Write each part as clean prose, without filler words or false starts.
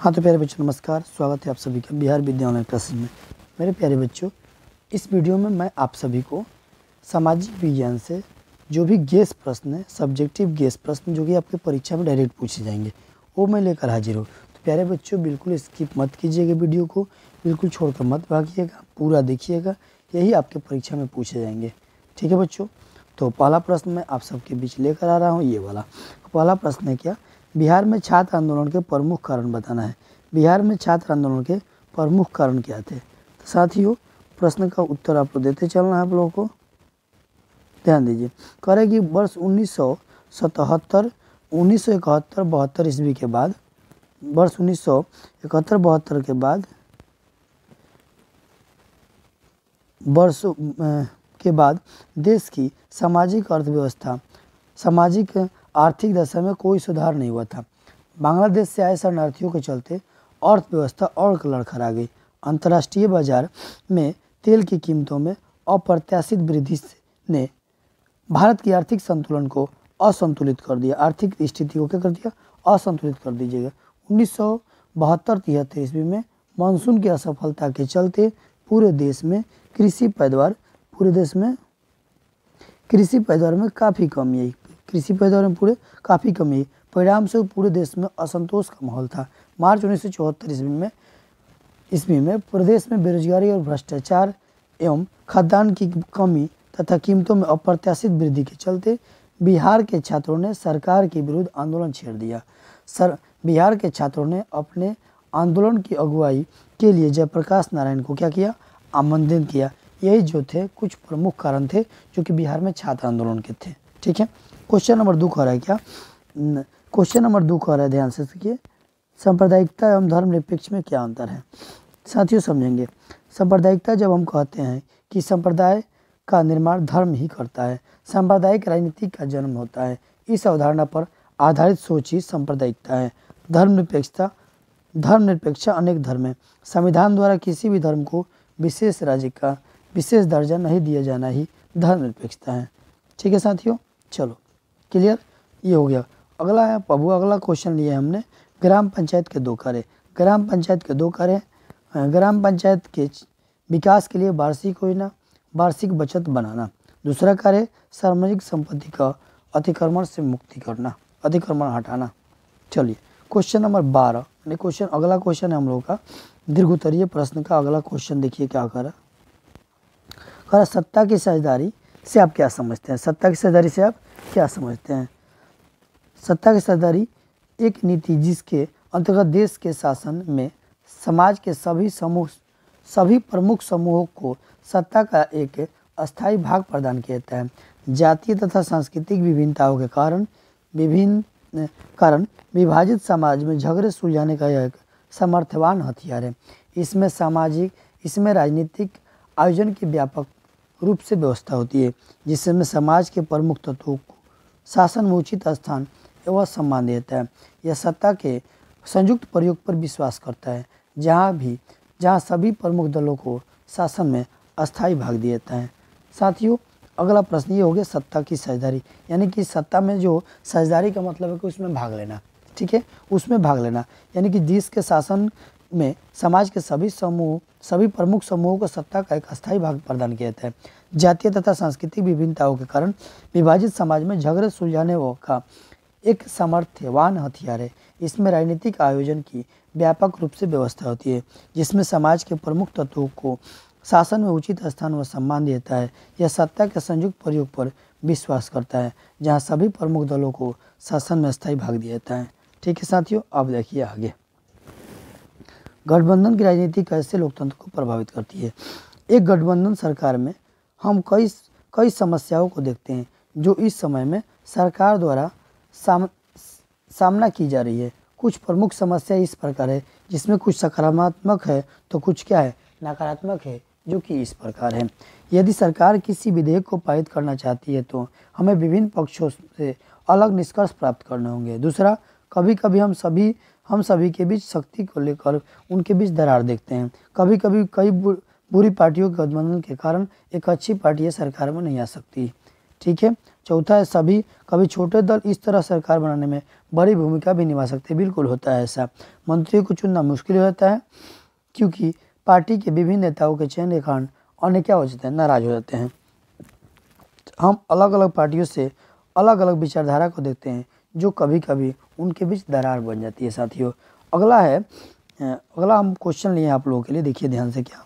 हाँ तो प्यारे बच्चों नमस्कार, स्वागत है आप सभी का बिहार विद्या ऑनलाइन क्लासेस में। मेरे प्यारे बच्चों, इस वीडियो में मैं आप सभी को सामाजिक विज्ञान से जो भी गेस प्रश्न है, सब्जेक्टिव गेस प्रश्न जो कि आपके परीक्षा में डायरेक्ट पूछे जाएंगे, वो मैं लेकर हाजिर हूँ। तो प्यारे बच्चों, बिल्कुल स्किप मत कीजिएगा, वीडियो को बिल्कुल छोड़कर मत भागिएगा, पूरा देखिएगा, यही आपके परीक्षा में पूछे जाएंगे। ठीक है बच्चों, तो पहला प्रश्न मैं आप सबके बीच लेकर आ रहा हूँ, ये वाला। पहला प्रश्न है क्या, बिहार में छात्र आंदोलन के प्रमुख कारण बताना है। बिहार में छात्र आंदोलन के प्रमुख कारण क्या थे? तो साथियों, प्रश्न का उत्तर आपको देते चलना है आप लोगों को। ध्यान दीजिए, कह रहे कि वर्ष 1977, 1971-72 ईस्वी के बाद, वर्ष 1971-72 के बाद, वर्षों के बाद देश की सामाजिक अर्थव्यवस्था, सामाजिक आर्थिक दशा में कोई सुधार नहीं हुआ था। बांग्लादेश से आए शरणार्थियों के चलते अर्थव्यवस्था और लड़खड़ा गई। अंतर्राष्ट्रीय बाजार में तेल की कीमतों में अप्रत्याशित वृद्धि ने भारत की आर्थिक संतुलन को असंतुलित कर दिया। आर्थिक स्थिति को क्या कर दिया? असंतुलित कर दीजिएगा। 1972-73 ईस्वी में मानसून की असफलता के चलते पूरे देश में कृषि पैदावार में काफ़ी कमी आई। कृषि पैदावार में काफ़ी कमी आई। परिणाम से पूरे देश में असंतोष का माहौल था। मार्च 1974 ईस्वी में प्रदेश में बेरोजगारी और भ्रष्टाचार एवं खाद्यान्न की कमी तथा कीमतों में अप्रत्याशित वृद्धि के चलते बिहार के छात्रों ने सरकार के विरुद्ध आंदोलन छेड़ दिया। बिहार के छात्रों ने अपने आंदोलन की अगुवाई के लिए जयप्रकाश नारायण को क्या किया? आमंत्रित किया। यही जो थे कुछ प्रमुख कारण थे जो कि बिहार में छात्र आंदोलन के थे। ठीक है, क्वेश्चन नंबर 2 कह रहा है क्या? क्वेश्चन नंबर 2 कह रहा है, ध्यान से सुनिए, सांप्रदायिकता एवं धर्मनिरपेक्ष में क्या अंतर है? साथियों समझेंगे, सांप्रदायिकता जब हम कहते हैं कि संप्रदाय का निर्माण धर्म ही करता है, सांप्रदायिक राजनीति का जन्म होता है, इस अवधारणा पर आधारित सोच ही सांप्रदायिकता है। धर्मनिरपेक्षता अनेक धर्म है। संविधान द्वारा किसी भी धर्म को विशेष राज्य का विशेष दर्जा नहीं दिया जाना ही धर्मनिरपेक्षता है। ठीक है साथियों, चलो क्लियर, ये हो गया। अगला है पबू, अगला क्वेश्चन लिए हमने ग्राम पंचायत के 2 कार्य। ग्राम पंचायत के 2 कार्य, ग्राम पंचायत के विकास के लिए वार्षिक योजना, वार्षिक बचत बनाना। दूसरा कार्य सार्वजनिक संपत्ति का अतिक्रमण से मुक्ति करना, अतिक्रमण हटाना। चलिए क्वेश्चन नंबर 12, क्वेश्चन अगला क्वेश्चन है हम लोगों का दीर्घोत्तरीय प्रश्न का अगला क्वेश्चन। देखिए क्या कर रहा, सत्ता की साझेदारी से आप क्या समझते हैं? सत्ता की साझेदारी से आप क्या समझते हैं? सत्ता की साझेदारी एक नीति जिसके अंतर्गत देश के शासन में समाज के सभी प्रमुख समूहों को सत्ता का एक अस्थायी भाग प्रदान किया जाता है। जातीय तथा सांस्कृतिक विभिन्नताओं के कारण विभाजित समाज में झगड़े सुलझाने का एक समर्थवान हथियार है। इसमें राजनीतिक आयोजन की व्यापक रूप से व्यवस्था होती है, जिसमें समाज के प्रमुख तत्वों को शासन में उचित स्थान एवं सम्मान देता है। यह सत्ता के संयुक्त प्रयोग पर विश्वास करता है, जहाँ सभी प्रमुख दलों को शासन में अस्थायी भाग दिया जाता है। साथियों, अगला प्रश्न ये हो गया सत्ता की साझेदारी, यानी कि सत्ता में जो साझेदारी का मतलब है कि उसमें भाग लेना। ठीक है, उसमें भाग लेना, यानी कि देश के शासन में समाज के सभी प्रमुख समूहों को सत्ता का एक अस्थायी भाग प्रदान किया जाता है। जातीय तथा सांस्कृतिक विभिन्नताओं के कारण विभाजित समाज में झगड़े सुलझाने का एक सामर्थ्यवान हथियार है। इसमें राजनीतिक आयोजन की व्यापक रूप से व्यवस्था होती है, जिसमें समाज के प्रमुख तत्वों को शासन में उचित स्थान व सम्मान देता है। यह सत्ता के संयुक्त प्रयोग पर विश्वास करता है, जहां सभी प्रमुख दलों को शासन में अस्थायी भाग दिया जाता है। ठीक है साथियों, अब देखिए आगे, गठबंधन की राजनीति कैसे लोकतंत्र को प्रभावित करती है? एक गठबंधन सरकार में हम कई समस्याओं को देखते हैं जो इस समय में सरकार द्वारा सामना की जा रही है। कुछ प्रमुख समस्या इस प्रकार है, जिसमें कुछ सकारात्मक है तो कुछ क्या है, नकारात्मक है, जो कि इस प्रकार है। यदि सरकार किसी विधेयक को पारित करना चाहती है तो हमें विभिन्न पक्षों से अलग निष्कर्ष प्राप्त करने होंगे। दूसरा, कभी कभी हम सभी के बीच शक्ति को लेकर उनके बीच दरार देखते हैं। कभी कभी कई बुरी पार्टियों के गठबंधन के कारण एक अच्छी पार्टी सरकार में नहीं आ सकती। ठीक है। चौथा है सभी कभी छोटे दल इस तरह सरकार बनाने में बड़ी भूमिका भी निभा सकते हैं। बिल्कुल होता है ऐसा। मंत्रियों को चुनना मुश्किल हो जाता है क्योंकि पार्टी के विभिन्न नेताओं के चयन के कारण अन्य क्या हो जाते हैं, नाराज हो जाते हैं। हम अलग अलग पार्टियों से अलग अलग विचारधारा को देखते हैं जो कभी कभी उनके बीच दरार बन जाती है साथियों। अगला हम क्वेश्चन लिए आप लोगों के लिए, देखिए ध्यान से क्या।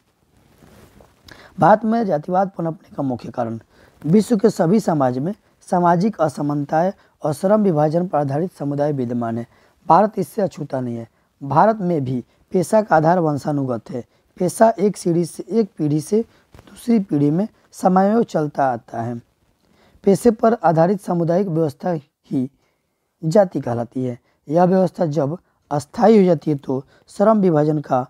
भारत में जातिवाद पनपने का मुख्य कारण। विश्व के सभी समाज में सामाजिक असमानताएं और श्रम विभाजन पर आधारित समुदाय विद्यमान है। भारत इससे अछूता नहीं है। भारत में भी पेशा का आधार वंशानुगत है। पेशा एक पीढ़ी से दूसरी पीढ़ी में समायों चलता आता है। पेशे पर आधारित सामुदायिक व्यवस्था ही जाति कहलाती है। यह व्यवस्था जब अस्थायी हो जाती है तो श्रम विभाजन का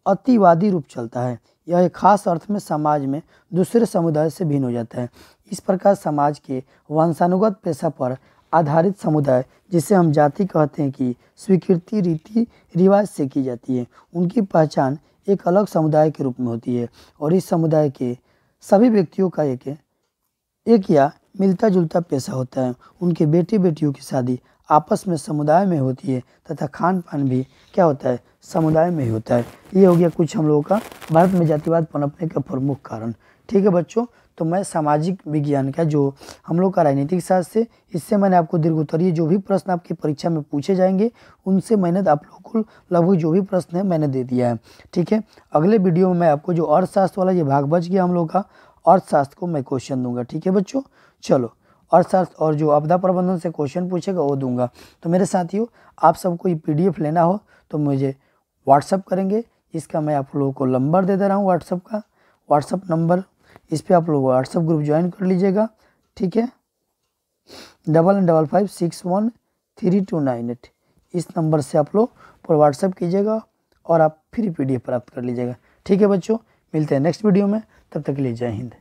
अतिवादी रूप चलता है। यह एक खास अर्थ में समाज में दूसरे समुदाय से भिन्न हो जाता है। इस प्रकार समाज के वंशानुगत पेशा पर आधारित समुदाय, जिसे हम जाति कहते हैं, की स्वीकृति रीति रिवाज से की जाती है। उनकी पहचान एक अलग समुदाय के रूप में होती है और इस समुदाय के सभी व्यक्तियों का एक या मिलता जुलता पेशा होता है। उनके बेटे बेटियों की शादी आपस में समुदाय में होती है तथा खान पान भी क्या होता है, समुदाय में ही होता है। ये हो गया कुछ हम लोगों का भारत में जातिवाद पनपने का प्रमुख कारण। ठीक है बच्चों, तो मैं सामाजिक विज्ञान का जो हम लोग का राजनीतिक शास्त्र से, इससे मैंने आपको दीर्घोत्तरीय जो भी प्रश्न आपकी परीक्षा में पूछे जाएंगे उनसे मैंने आप लोगों को लगभग जो भी प्रश्न है मैंने दे दिया है। ठीक है, अगले वीडियो में मैं आपको जो अर्थशास्त्र वाला ये भाग बच गया हम लोग का, अर्थशास्त्र को मैं क्वेश्चन दूंगा। ठीक है बच्चों, चलो अर्थशास्त्र और जो आपदा प्रबंधन से क्वेश्चन पूछेगा वो दूंगा। तो मेरे साथियों, आप सबको ये PDF लेना हो तो मुझे व्हाट्सअप करेंगे। इसका मैं आप लोगों को नंबर दे दे रहा हूँ, व्हाट्सअप नंबर। इस पर आप लोग व्हाट्सअप ग्रुप ज्वाइन कर लीजिएगा। ठीक है, 9955613298 इस नंबर से आप लोग पर व्हाट्सअप कीजिएगा और आप फ्री PDF प्राप्त कर लीजिएगा। ठीक है बच्चों, मिलते हैं नेक्स्ट वीडियो में, तब तक के लिए जय हिंद।